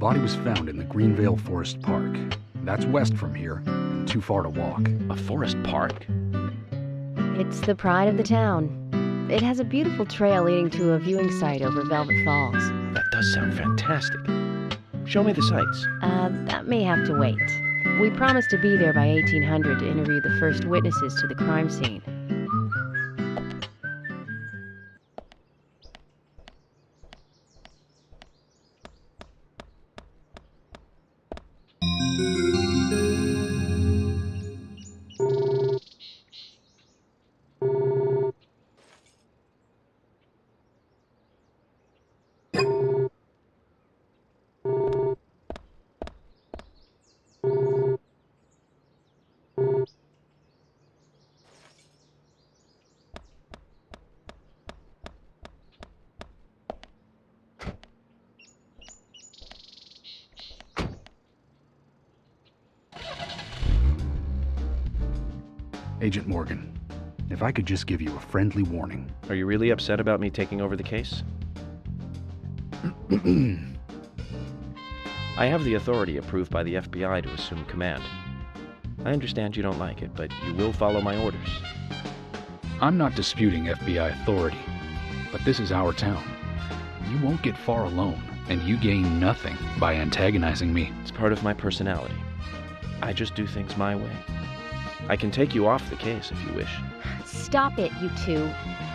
body was found in the Greenvale Forest Park. That's west from here, and too far to walk. A forest park? It's the pride of the town. It has a beautiful trail leading to a viewing site over Velvet Falls. That does sound fantastic. Show me the sights. That may have to wait. We promised to be there by 1800 to interview the first witnesses to the crime scene. Agent Morgan, if I could just give you a friendly warning. Are you really upset about me taking over the case? I have the authority approved by the FBI to assume command. I understand you don't like it, but you will follow my orders. I'm not disputing FBI authority, but this is our town. You won't get far alone, and you gain nothing by antagonizing me. It's part of my personality. I just do things my way. I can take you off the case if you wish. Stop it, you two.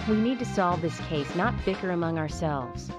We need to solve this case, not bicker among ourselves.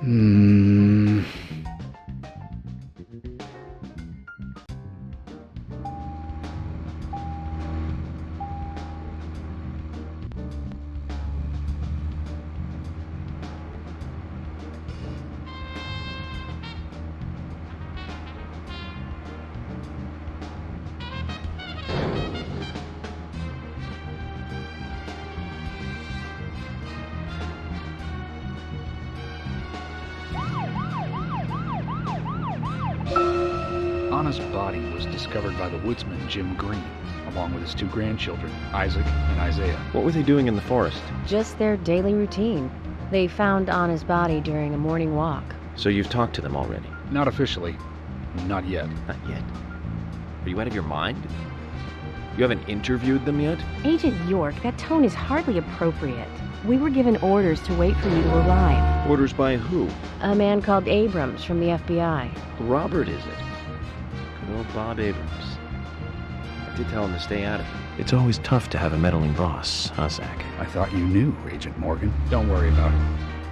Anna's body was discovered by the woodsman Jim Green, along with his two grandchildren, Isaac and Isaiah. What were they doing in the forest? Just their daily routine. They found Anna's body during a morning walk. So you've talked to them already? Not officially. Not yet. Not yet. Are you out of your mind? You haven't interviewed them yet? Agent York, that tone is hardly appropriate. We were given orders to wait for you to arrive. Orders by who? A man called Abrams from the FBI. Robert, is it? Good old Bob Abrams. I did tell him to stay out of it. It's always tough to have a meddling boss, huh, Zach? I thought you knew, Agent Morgan. Don't worry about it.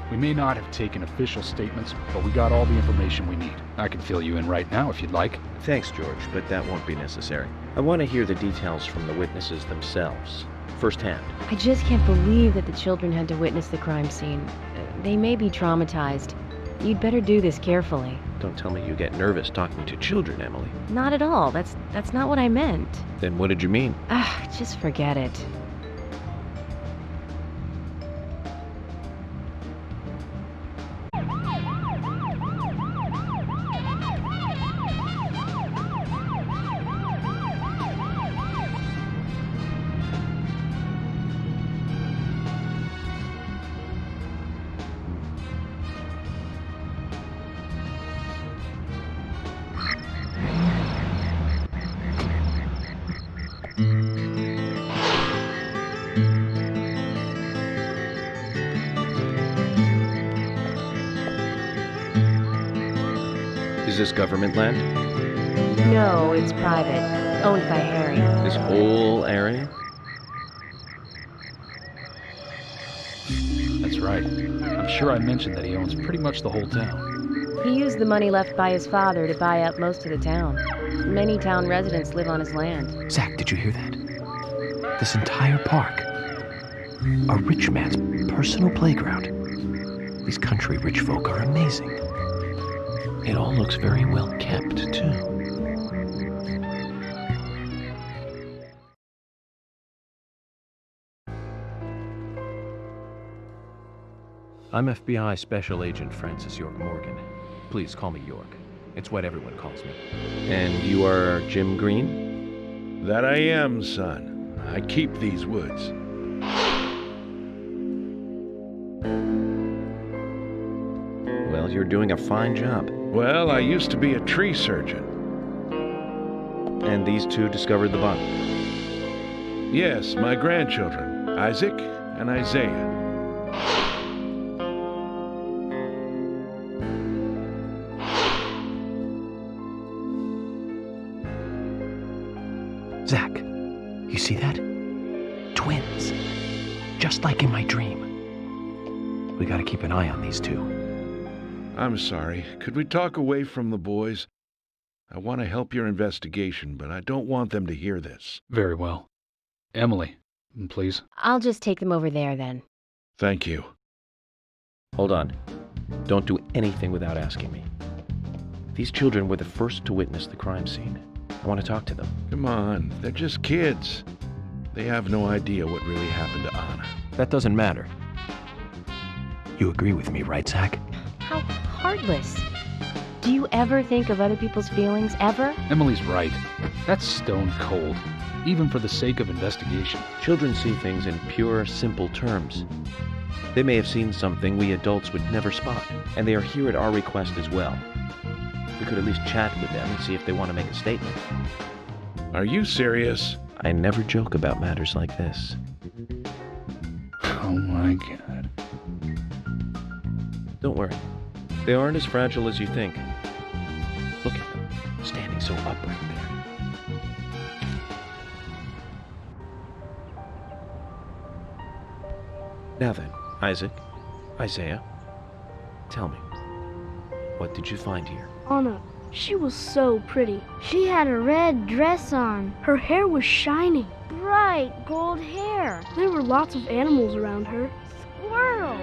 We may not have taken official statements, but we got all the information we need. I can fill you in right now if you'd like. Thanks, George, but that won't be necessary. I want to hear the details from the witnesses themselves, firsthand. I just can't believe that the children had to witness the crime scene. They may be traumatized. You'd better do this carefully. Don't tell me you get nervous talking to children, Emily. Not at all. That's not what I meant. Then what did you mean? Just forget it. Is this government land? No, it's private. Owned by Harry. This whole area? That's right. I'm sure I mentioned that he owns pretty much the whole town. He used the money left by his father to buy up most of the town. Many town residents live on his land. Zach, did you hear that? This entire park. A rich man's personal playground. These country rich folk are amazing. It all looks very well kept, too. I'm FBI Special Agent Francis York Morgan. Please call me York. It's what everyone calls me. And you are Jim Green? That I am, son. I keep these woods. Well, you're doing a fine job. Well, I used to be a tree surgeon. And these two discovered the body. Yes, my grandchildren, Isaac and Isaiah. Zach, you see that? Twins. Just like in my dream. We gotta keep an eye on these two. I'm sorry. Could we talk away from the boys? I want to help your investigation, but I don't want them to hear this. Very well. Emily, please. I'll just take them over there then. Thank you. Hold on. Don't do anything without asking me. These children were the first to witness the crime scene. I want to talk to them. Come on, they're just kids. They have no idea what really happened to Anna. That doesn't matter. You agree with me, right, Zach? How heartless. Do you ever think of other people's feelings, ever? Emily's right. That's stone cold, even for the sake of investigation. Children see things in pure, simple terms. They may have seen something we adults would never spot, and they are here at our request as well. We could at least chat with them and see if they want to make a statement. Are you serious? I never joke about matters like this. Oh my God. Don't worry. They aren't as fragile as you think. Look at them, standing so upright there. Now then, Isaac, Isaiah, tell me, what did you find here? Anna, she was so pretty. She had a red dress on. Her hair was shining. Bright gold hair. There were lots of animals around her. Squirrel,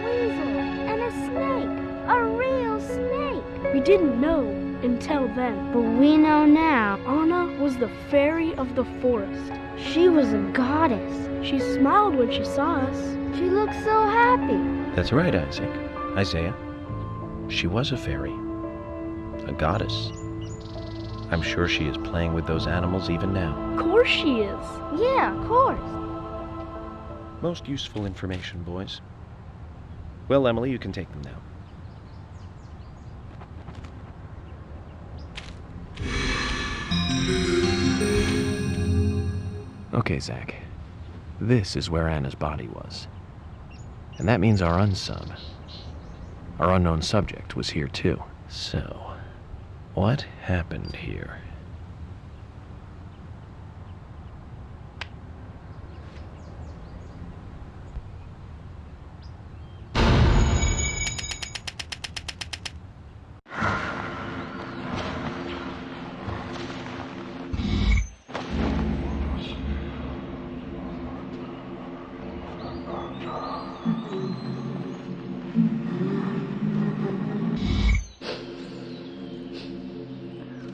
weasel, and a snake. A real snake. We didn't know until then. But we know now. Anna was the fairy of the forest. She was a goddess. She smiled when she saw us. She looked so happy. That's right, Isaac. Isaiah. She was a fairy. A goddess. I'm sure she is playing with those animals even now. Of course she is. Yeah, of course. Most useful information, boys. Well, Emily, you can take them now. Okay, Zach. This is where Anna's body was. And that means our unsub, our unknown subject, was here too. So, what happened here?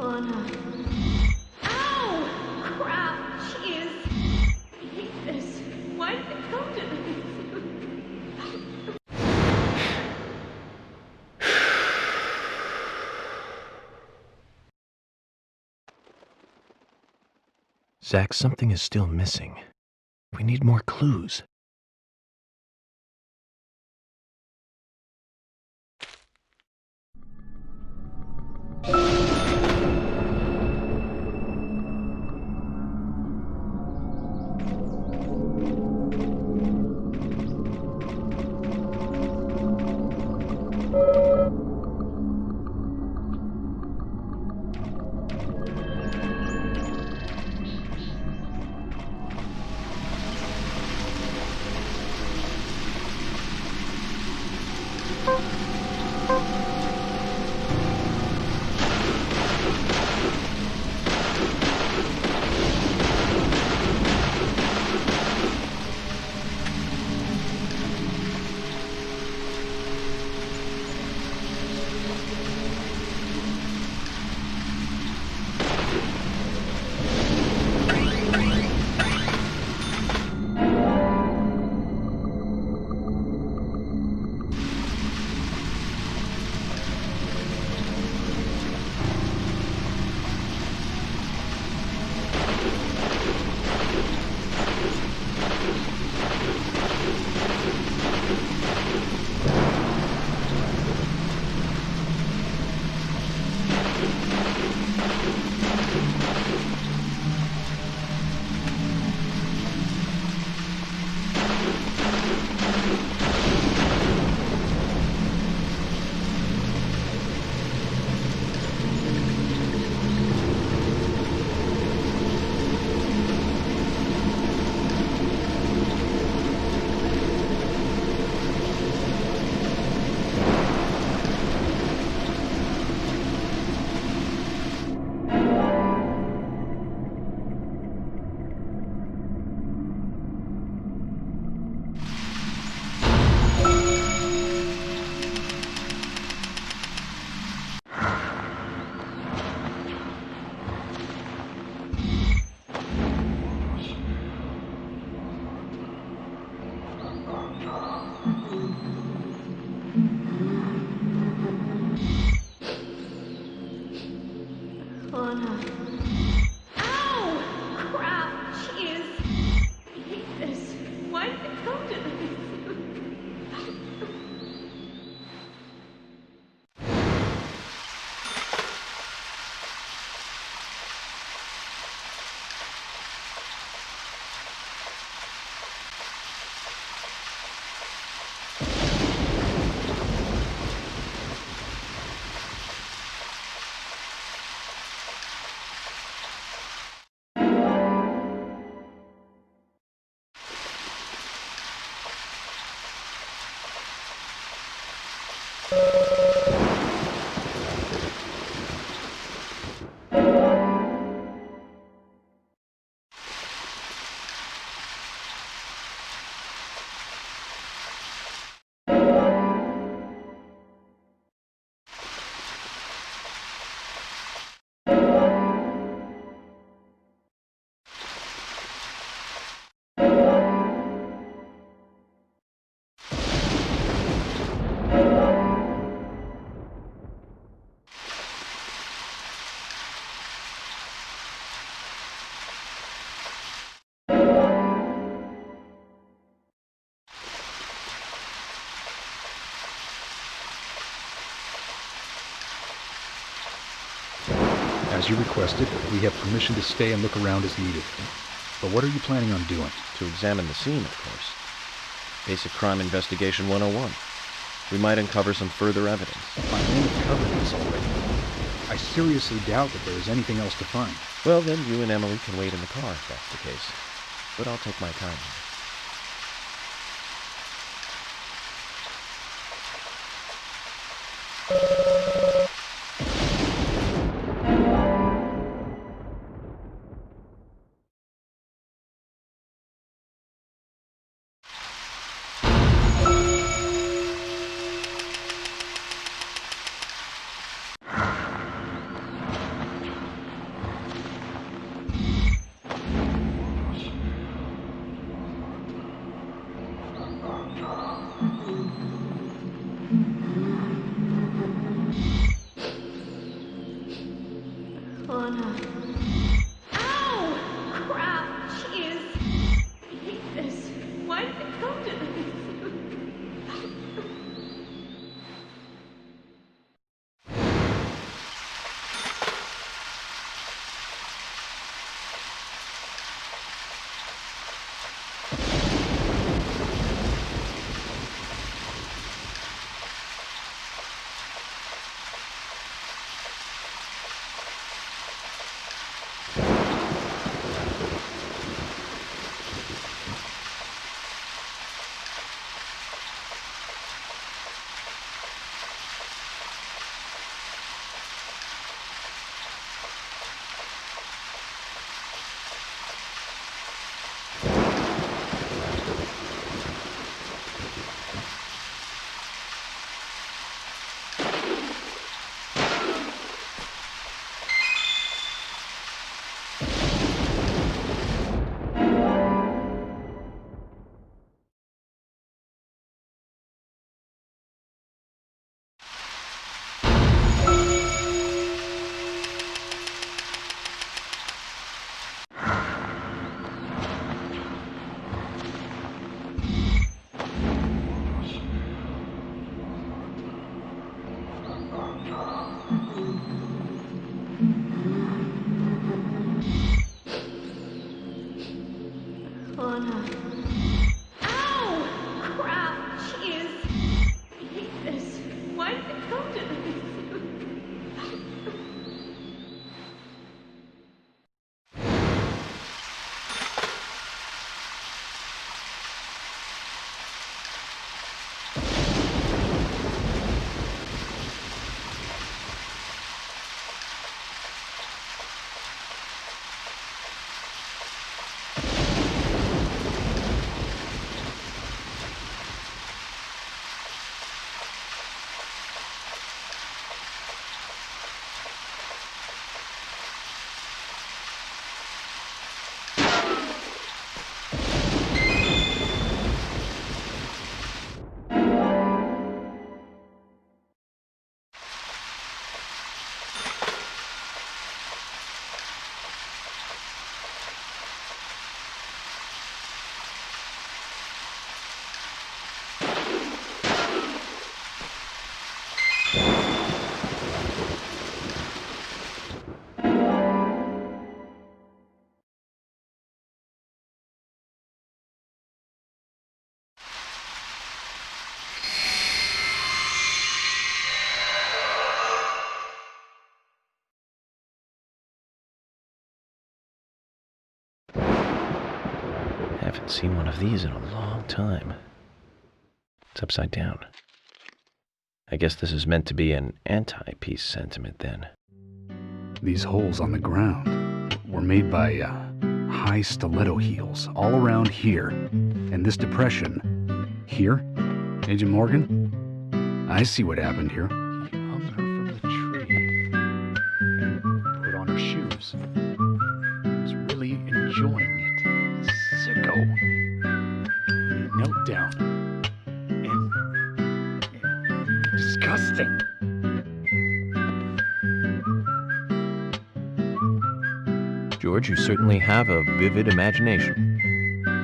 Anna. Ow! Crap! Jeez! I hate this. Why did it come to this? Zach, something is still missing. We need more clues. As you requested, we have permission to stay and look around as needed. But what are you planning on doing? To examine the scene, of course. Basic Crime Investigation 101. We might uncover some further evidence. My men have covered this already. I seriously doubt that there is anything else to find. Well, then you and Emily can wait in the car if that's the case. But I'll take my time here. Anna. Ow! Crap! Jeez! I hate this. Why did it come to this? Anna. Ow! Crap! Jeez! I hate this. Why did it come to this? Haven't seen one of these in a long time. It's upside down. I guess this is meant to be an anti-peace sentiment then. These holes on the ground were made by high stiletto heels all around here. And this depression here, Agent Morgan, I see what happened here. He hung her from the tree and put on her shoes. He was really enjoying it. Sicko. He knelt down and disgusting. George, you certainly have a vivid imagination.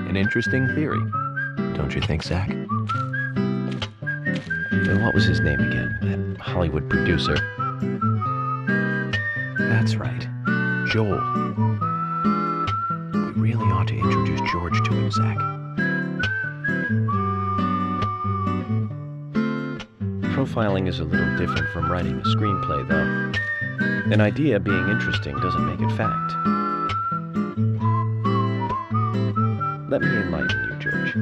An interesting theory. Don't you think, Zach? What was his name again? That Hollywood producer. That's right. Joel. We really ought to introduce George to him, Zach. Profiling is a little different from writing a screenplay, though. An idea being interesting doesn't make it fact. Let me enlighten you, George.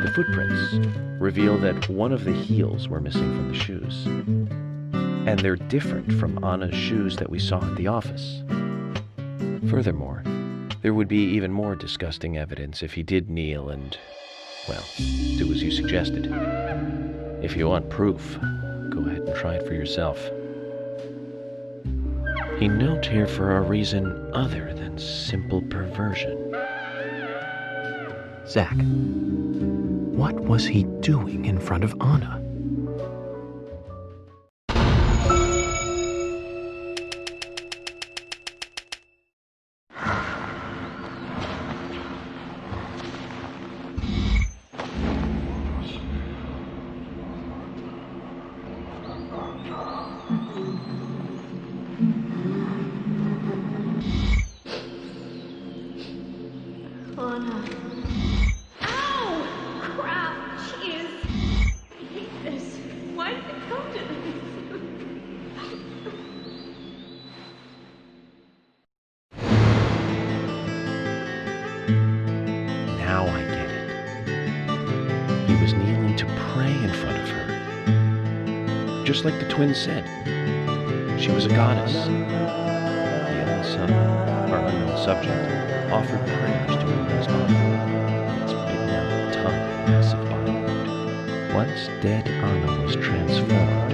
The footprints reveal that one of the heels were missing from the shoes. And they're different from Anna's shoes that we saw at the office. Furthermore, there would be even more disgusting evidence if he did kneel and, well, do as you suggested. If you want proof, go ahead and try it for yourself. He knelt here for a reason other than simple perversion. Zach, what was he doing in front of Anna? Anna. Ow! Crap! Jeez! I hate this. Why did it come to this? Now I get it. He was kneeling to pray in front of her. Just like the twins said. She was a goddess. The unsung, or unknown subject, offered prayers to his honor. Its bitten out tongue, massive body wound. Once dead Anna was transformed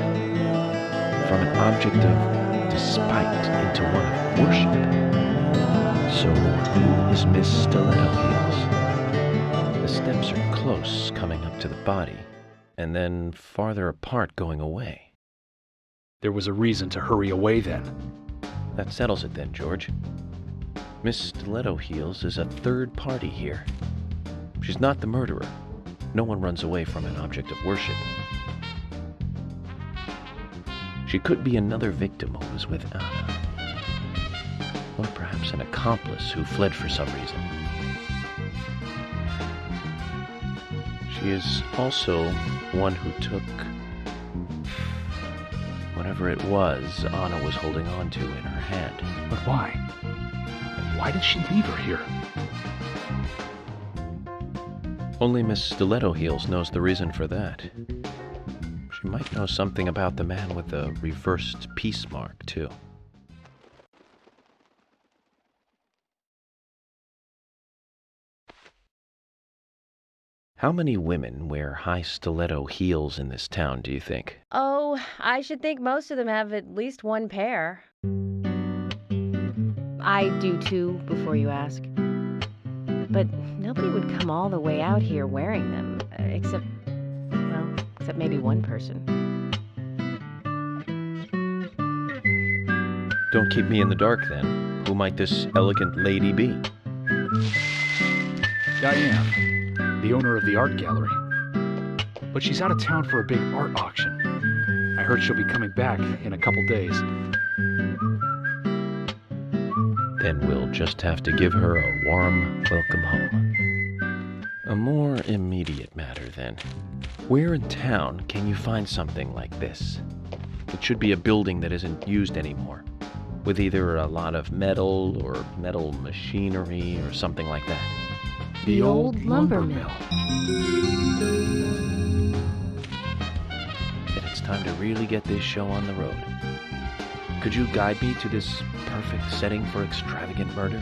from an object of despite into one of worship. So who is Miss Stiletto Heels? The steps are close coming up to the body, and then farther apart going away. There was a reason to hurry away then. That settles it then, George. Miss Stiletto Heels is a third party here. She's not the murderer. No one runs away from an object of worship. She could be another victim who was with Anna. Or perhaps an accomplice who fled for some reason. She is also one who took whatever it was Anna was holding on to in her hand. But why? Why did she leave her here? Only Miss Stiletto Heels knows the reason for that. She might know something about the man with the reversed peace mark, too. How many women wear high stiletto heels in this town, do you think? Oh, I should think most of them have at least one pair. I do too, before you ask. But nobody would come all the way out here wearing them, except maybe one person. Don't keep me in the dark, then. Who might this elegant lady be? Diane, the owner of the art gallery. But she's out of town for a big art auction. I heard she'll be coming back in a couple days. Then we'll just have to give her a warm welcome home. A more immediate matter, then. Where in town can you find something like this? It should be a building that isn't used anymore, with either a lot of metal or metal machinery or something like that. The old lumber mill. Then it's time to really get this show on the road. Could you guide me to this perfect setting for extravagant murder?